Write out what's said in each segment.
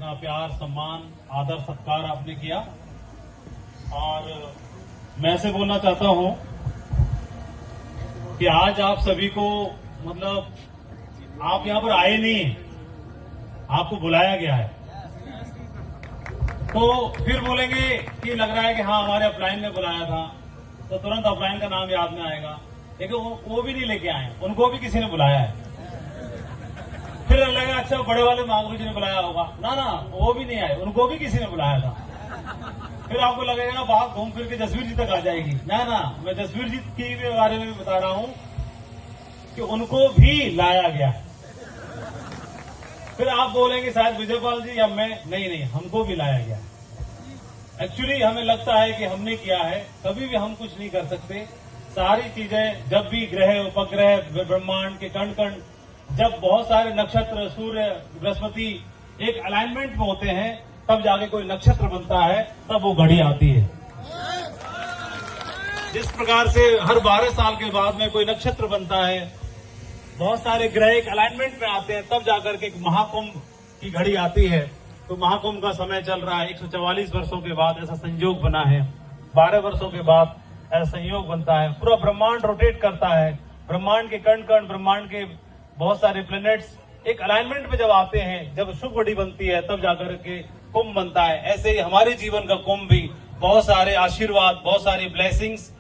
इतना प्यार, सम्मान, आदर, सत्कार आपने किया। और मैं ऐसे बोलना चाहता हूं कि आज आप सभी को मतलब आप यहां पर आए नहीं हैं, आपको बुलाया गया है। तो फिर बोलेंगे कि लग रहा है कि हाँ हमारे अपलाइन ने बुलाया था, तो तुरंत अपलाइन का नाम याद में आएगा। लेकिन वो भी नहीं लेके आए, उनको भी किसी ने बुलाया है। फिर लगेगा अच्छा बड़े वाले महागुरु जी ने बुलाया होगा, ना ना वो भी नहीं आए, उनको भी किसी ने बुलाया था। फिर आपको लगेगा बात घूम फिर के जसवीर जी तक आ जाएगी, ना ना मैं जसवीर जी के बारे में भी बता रहा हूं कि उनको भी लाया गया है। फिर आप बोलेंगे शायद विजयपाल जी या मैं, नहीं, हमको भी लाया गया। एक्चुअली हमें लगता है कि हमने किया है, कभी भी हम कुछ नहीं कर सकते। सारी चीजें जब भी ग्रह, उपग्रह, ब्रह्मांड के कण कण, जब बहुत सारे नक्षत्र, सूर्य, बृहस्पति एक अलाइनमेंट में होते हैं, तब जाके कोई नक्षत्र बनता है, तब वो घड़ी आती है। जिस प्रकार से हर 12 साल के बाद में कोई नक्षत्र बनता है, बहुत सारे ग्रह एक अलाइनमेंट में आते हैं, तब जाकर के एक महाकुंभ की घड़ी आती है। तो महाकुंभ का समय चल रहा है, 144 वर्षों के बाद ऐसा संयोग बना है, 12 वर्षों के बाद ऐसा संयोग बनता है। पूरा ब्रह्मांड रोटेट करता है, ब्रह्मांड के कण कण, ब्रह्मांड के बहुत सारे प्लैनेट्स एक अलाइनमेंट में जब आते हैं, जब शुभ घड़ी बनती है, तब जाकर के कुंभ बनता है। ऐसे ही हमारे जीवन का कुंभ भी बहुत सारे आशीर्वाद, बहुत सारी ब्लेसिंग्स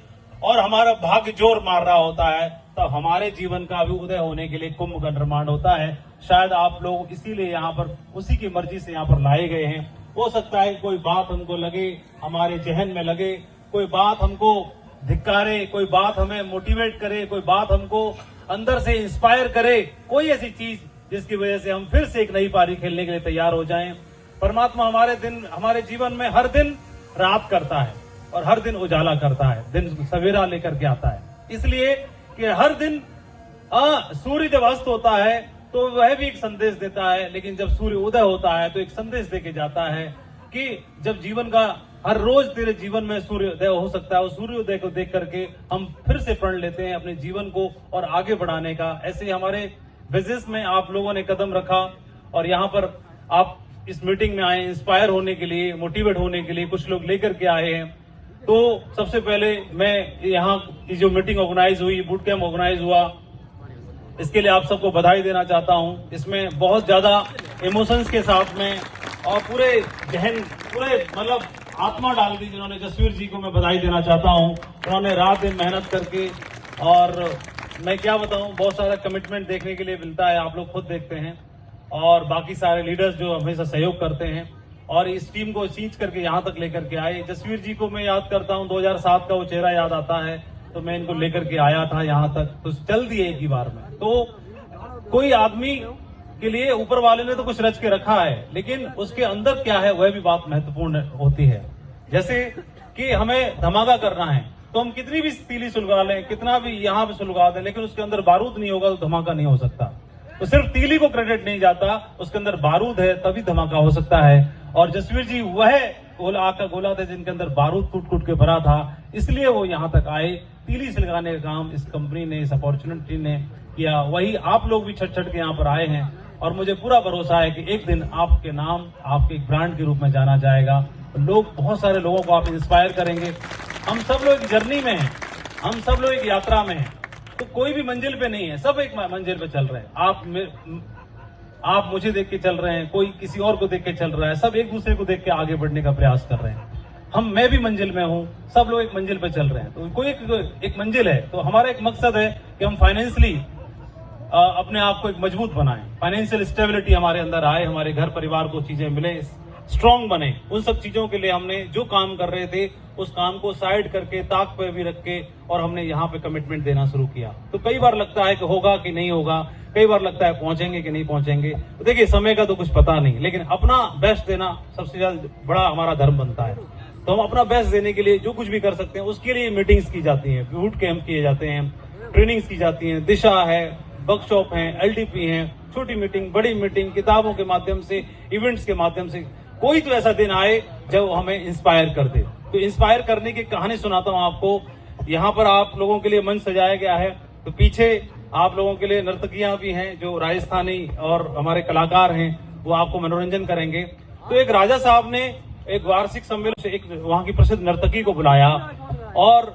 और हमारा भाग्य जोर मार रहा होता है, तब हमारे जीवन का भी उदय होने के लिए कुंभ का निर्माण होता है। शायद आप लोग इसीलिए यहाँ पर उसी की मर्जी से यहाँ पर लाए गए हैं। हो सकता है कोई बात हमको लगे, हमारे जहन में लगे, कोई बात हमको धिक्कारे, कोई बात हमें मोटिवेट करे, कोई बात हमको अंदर से इंस्पायर करे, कोई ऐसी चीज जिसकी वजह से हम फिर से एक नई पारी खेलने के लिए तैयार हो जाएं। परमात्मा हमारे जीवन में हर दिन रात करता है और हर दिन उजाला करता है, दिन सवेरा लेकर के आता है। इसलिए कि हर दिन सूर्य जब अस्त होता है तो वह भी एक संदेश देता है, लेकिन जब सूर्य उदय होता है तो एक संदेश देके जाता है कि जब जीवन का हर रोज तेरे जीवन में सूर्योदय हो सकता है, उस सूर्योदय को देख करके हम फिर से प्रण लेते हैं अपने जीवन को और आगे बढ़ाने का। ऐसे ही हमारे बिजनेस में आप लोगों ने कदम रखा और यहाँ पर आप इस मीटिंग में आए इंस्पायर होने के लिए, मोटिवेट होने के लिए, कुछ लोग लेकर के आए हैं। तो सबसे पहले मैं यहाँ की जो मीटिंग ऑर्गेनाइज हुई, बूट कैंप ऑर्गेनाइज हुआ, इसके लिए आप सबको बधाई देना चाहता हूँ। इसमें बहुत ज्यादा इमोशंस के साथ में और पूरे जहन, पूरे मतलब आत्मा डाल दी जिन्होंने। जसवीर जी को मैं बधाई देना चाहता हूँ, उन्होंने रात दिन मेहनत करके, और मैं क्या बताऊँ, बहुत सारा कमिटमेंट देखने के लिए मिलता है, आप लोग खुद देखते हैं, और बाकी सारे लीडर्स जो हमेशा सहयोग करते हैं और इस टीम को सींच करके यहाँ तक लेकर के आए। जसवीर जी को मैं याद करता हूँ, 2007 का वो चेहरा याद आता है, तो मैं इनको लेकर के आया था यहाँ तक, तो चल दिए एक ही बार में। तो कोई आदमी के लिए ऊपर वाले ने तो कुछ रच के रखा है, लेकिन उसके अंदर क्या है वह भी बात महत्वपूर्ण होती है। जैसे कि हमें धमाका करना है तो हम कितनी भी तीली सुलगा लें, कितना भी यहाँ पे सुलगा दें, लेकिन उसके अंदर बारूद नहीं होगा तो धमाका नहीं हो सकता। तो सिर्फ तीली को क्रेडिट नहीं जाता, उसके अंदर बारूद है तभी धमाका हो सकता है। और जसवीर जी वह गोला थे जिनके अंदर बारूद कूट कूट के भरा था, इसलिए वो यहाँ तक आए। तीली सुलगाने का काम इस कंपनी ने, इस अपॉर्चुनिटी ने किया, वही आप लोग भी छट छट के यहाँ पर आए हैं। और मुझे पूरा भरोसा है कि एक दिन आपके नाम आपके एक ब्रांड के रूप में जाना जाएगा। लोग, बहुत सारे लोगों को आप इंस्पायर करेंगे। हम सब लोग एक जर्नी में हैं, हम सब लोग एक यात्रा में हैं, तो कोई भी मंजिल पे नहीं है, सब एक मंजिल पे चल रहे हैं। आप मुझे देख के चल रहे हैं, कोई किसी और को देख के चल रहा है, सब एक दूसरे को देख के आगे बढ़ने का प्रयास कर रहे हैं। मैं भी मंजिल में हूँ, सब लोग एक मंजिल पे चल रहे हैं, तो कोई एक मंजिल है। तो हमारा एक मकसद है कि हम फाइनेंशियली अपने आप को एक मजबूत बनाएं, फाइनेंशियल स्टेबिलिटी हमारे अंदर आए, हमारे घर परिवार को चीजें मिले, स्ट्रांग बने। उन सब चीजों के लिए हमने जो काम कर रहे थे उस काम को साइड करके, ताक पे भी रख के, और हमने यहाँ पे कमिटमेंट देना शुरू किया। तो कई बार लगता है कि होगा कि नहीं होगा, कई बार लगता है पहुंचेंगे कि नहीं पहुंचेंगे। तो देखिए समय का तो कुछ पता नहीं, लेकिन अपना बेस्ट देना सबसे ज्यादा बड़ा हमारा धर्म बनता है। तो हम अपना बेस्ट देने के लिए जो कुछ भी कर सकते हैं, उसके लिए मीटिंग्स की जाती हैं, बूट कैंप किए जाते हैं, ट्रेनिंग्स की जाती हैं, दिशा है, वर्कशॉप है, LDP है, छोटी मीटिंग, बड़ी मीटिंग, किताबों के माध्यम से, इवेंट्स के माध्यम से। कोई तो ऐसा दिन आए जब हमें इंस्पायर कर दे। तो इंस्पायर करने की कहानी सुनाता हूं आपको। यहाँ पर आप लोगों के लिए मंच सजाया गया है, तो पीछे आप लोगों के लिए नर्तकियां भी हैं जो राजस्थानी और हमारे कलाकार हैं, वो आपको मनोरंजन करेंगे। तो एक राजा साहब ने एक वार्षिक सम्मेलन से एक वहां की प्रसिद्ध नर्तकी को बुलाया और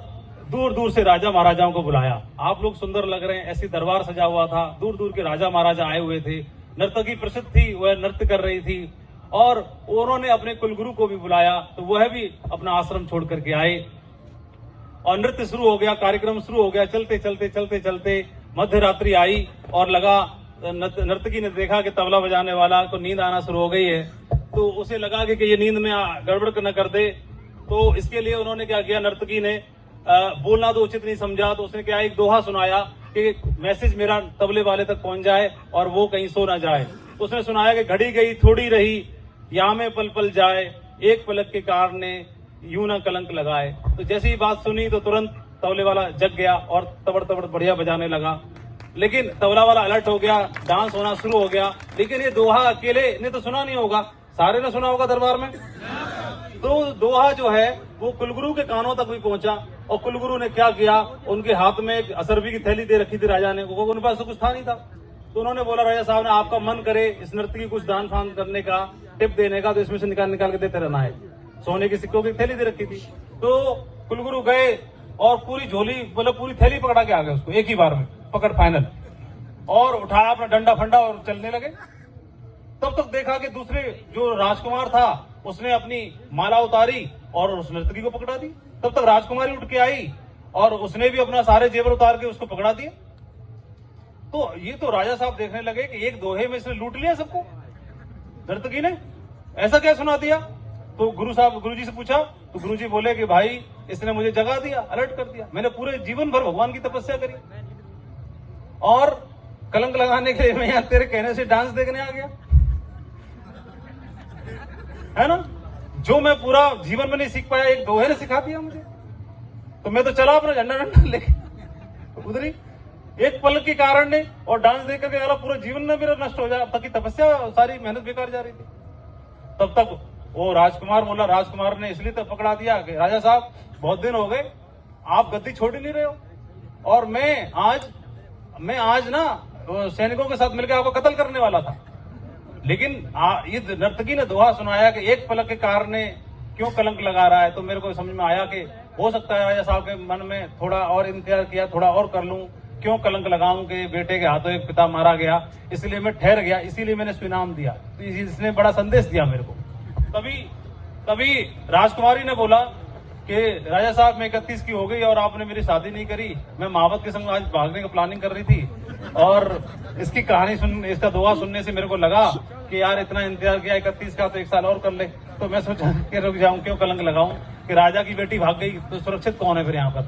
दूर दूर से राजा महाराजाओं को बुलाया। आप लोग सुंदर लग रहे हैं, ऐसी दरबार सजा हुआ था, दूर दूर के राजा महाराजा आए हुए थे, नर्तकी प्रसिद्ध थी, वह नृत्य कर रही थी और उन्होंने अपने कुलगुरु को भी बुलाया, तो वह भी अपना आश्रम छोड़ करके आए और नृत्य शुरू हो गया, कार्यक्रम शुरू हो गया। चलते चलते चलते चलते मध्य रात्रि आई और लगा, नर्तकी ने देखा कि तबला बजाने वाला को नींद आना शुरू हो गई है, तो उसे लगा कि ये नींद में गड़बड़ न कर दे, तो इसके लिए उन्होंने क्या किया, नर्तकी ने बोलना तो उचित नहीं समझा, तो उसने क्या एक दोहा सुनाया कि मैसेज मेरा तबले वाले तक पहुंच जाए और वो कहीं सो ना जाए। उसने सुनाया कि घड़ी गई थोड़ी रही, या में पल पल जाए, एक पलक के कारण ने यूं ना कलंक लगाए। तो जैसी ही बात सुनी तो तुरंत तबले वाला जग गया और तबड़ तबड़ बढ़िया बजाने लगा। लेकिन तबला वाला अलर्ट हो गया, डांस होना शुरू हो गया। लेकिन ये दोहा अकेले ने तो सुना नहीं होगा, सारे ने सुना होगा दरबार में। तो दोहा जो है वो कुलगुरु के कानों तक भी पहुंचा और कुलगुरु ने क्या किया, उनके हाथ में एक असरबी की थैली दे रखी थी राजा ने, उनके पास तो कुछ था नहीं था। तो उन्होंने बोला, राजा साहब ने आपका मन करे इस नृत्य की कुछ दान फान करने का, टिप देने का, तो इसमें से निकाल के देते रहना है। सोने के सिक्कों की थैली दे रखी थी। तो कुलगुरु गए और पूरी झोली, मतलब पूरी थैली पकड़ा के आ गए, उसको एक ही बार में पकड़ फाइनल, और उठाया अपना डंडा फंडा और चलने लगे। तब तक देखा कि दूसरे जो राजकुमार था उसने अपनी माला उतारी और उस नर्तकी को पकड़ा दी। तब तक राजकुमारी उठ के आई और उसने भी अपना सारे जेवर उतार के उसको पकड़ा दिया। तो ये तो राजा साहब देखने लगे कि एक दोहे में इसने लूट लिया सबको, नर्तकी ने ऐसा क्या सुना दिया। तो गुरुजी से पूछा, तो गुरुजी बोले कि भाई इसने मुझे जगा दिया, अलर्ट कर दिया, मैंने पूरे जीवन भर भगवान की तपस्या करी और कलंक लगाने के लिए मैं यहाँ तेरे कहने से डांस देखने आ गया, है ना। जो मैं पूरा जीवन में नहीं सीख पाया, एक दोहे ने सिखा दिया मुझे। तो मैं तो चला अपना झंडा लेके उधर ही, एक पल के कारण ने, और डांस देख करके अगला पूरा जीवन में मेरा नष्ट हो जाए, अब तक की तपस्या सारी मेहनत बेकार जा रही थी। तब तक वो राजकुमार बोला, राजकुमार ने इसलिए तो पकड़ा दिया कि राजा साहब बहुत दिन हो गए, आप गद्दी छोड़ ही नहीं रहे हो, और मैं आज ना सैनिकों के साथ मिलकर आपको कत्ल करने वाला था। लेकिन ये नर्तकी ने दोहा सुनाया कि एक पलक के कारण ने क्यों कलंक लगा रहा है। तो मेरे को समझ में आया कि हो सकता है राजा साहब के मन में थोड़ा और इंतजार किया, थोड़ा और कर लूं, क्यों कलंक लगाऊं कि बेटे के हाथों एक पिता मारा गया, इसलिए मैं ठहर गया, इसीलिए मैंने इसको इनाम दिया। तो इसने बड़ा संदेश दिया मेरे को। तभी राजकुमारी ने बोला कि राजा साहब मैं 31 की हो गई और आपने मेरी शादी नहीं करी, मैं महावत के संग आज भागने की प्लानिंग कर रही थी, और इसकी कहानी इसका दोहा सुनने से मेरे को लगा कि यार इतना इंतजार किया 31 का, तो एक साल और कर ले। तो मैं सोचा कि रुक जाऊं, क्यों कलंक लगाऊं कि राजा की बेटी भाग गई तो सुरक्षित कौन है फिर यहाँ पर।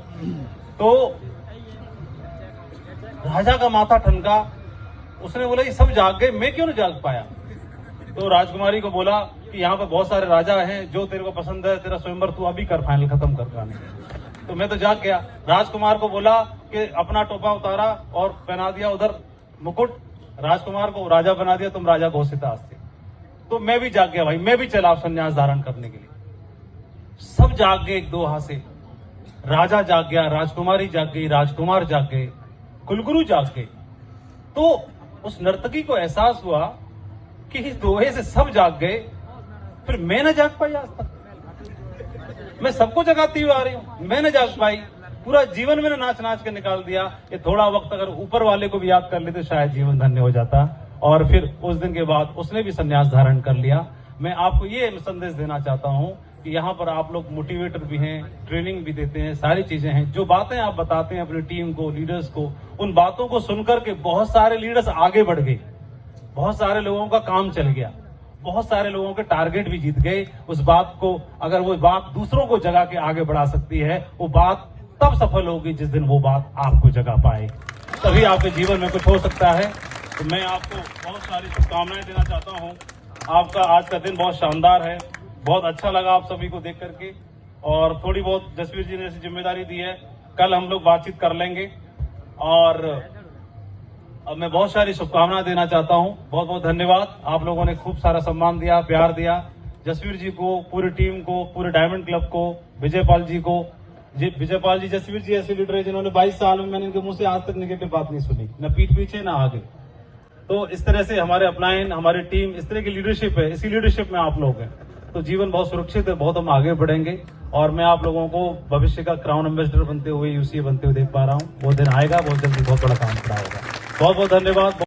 तो राजा का माथा ठनका, उसने बोला ये सब जाग गए, मैं क्यों नहीं जाग पाया। तो राजकुमारी को बोला कि यहाँ पे बहुत सारे राजा हैं, जो तेरे को पसंद है तेरा स्वयंवर तू अभी कर, फाइनल खत्म कर गाने। तो मैं तो जाग गया। राजकुमार को बोला कि अपना टोपा उतारा और पहना दिया उधर मुकुट, राजकुमार को राजा बना दिया, तुम राजा घोषित आज से। तो मैं भी जाग गया भाई, मैं भी चला संन्यास धारण करने के लिए। सब जाग गए एक दोहा से, राजा जाग गया, राजकुमारी जाग गई, राजकुमार जाग गए, कुलगुरु जाग गए। तो उस नर्तकी को एहसास हुआ कि इस दोहे से सब जाग गए, फिर मैं न जाग पाई। आज तक मैं सबको जगाती हुई आ रही हूं, मैं न जाग पाई। पूरा जीवन मैंने नाच नाच के निकाल दिया। ये थोड़ा वक्त अगर ऊपर वाले को भी याद कर लेते शायद जीवन धन्य हो जाता। और फिर उस दिन के बाद उसने भी संन्यास धारण कर लिया। मैं आपको ये संदेश देना चाहता हूं कि यहाँ पर आप लोग मोटिवेटर भी हैं, ट्रेनिंग भी देते हैं, सारी चीजें हैं। जो बातें आप बताते हैं अपनी टीम को, लीडर्स को, उन बातों को सुनकर के बहुत सारे लीडर्स आगे बढ़ गए, बहुत सारे लोगों का काम चल गया, बहुत सारे लोगों के टारगेट भी जीत गए। उस बात को, अगर वो बात दूसरों को जगा के आगे बढ़ा सकती है, वो बात तब सफल होगी जिस दिन वो बात आपको जगा पाए, तभी आपके जीवन में कुछ हो सकता है। तो मैं आपको बहुत सारी शुभकामनाएं देना चाहता हूं। आपका आज का दिन बहुत शानदार है, बहुत अच्छा लगा आप सभी को देख करके। और थोड़ी बहुत जसवीर जी ने ऐसी जिम्मेदारी दी है, कल हम लोग बातचीत कर लेंगे। और अब मैं बहुत सारी शुभकामनाएं देना चाहता हूं। बहुत बहुत धन्यवाद, आप लोगों ने खूब सारा सम्मान दिया, प्यार दिया। जसवीर जी को, पूरी टीम को, पूरे डायमंड क्लब को, विजयपाल जी को। विजयपाल जी, जसवीर जी ऐसे लीडर है जिन्होंने 22 साल में मैंने इनके मुंह से आज तक नेगेटिव बात नहीं सुनी, न पीठ पीछे न आगे। तो इस तरह से हमारे अपलाइन, हमारी टीम, इस तरह की लीडरशिप है, इसी लीडरशिप में आप लोग हैं, तो जीवन बहुत सुरक्षित है, बहुत हम आगे बढ़ेंगे। और मैं आप लोगों को भविष्य का क्राउन एम्बेसडर बनते हुए, यूसीए बनते हुए देख पा रहा हूँ। वो दिन आएगा बहुत जल्दी, बहुत बड़ा काम खड़ा होगा। बहुत बहुत धन्यवाद।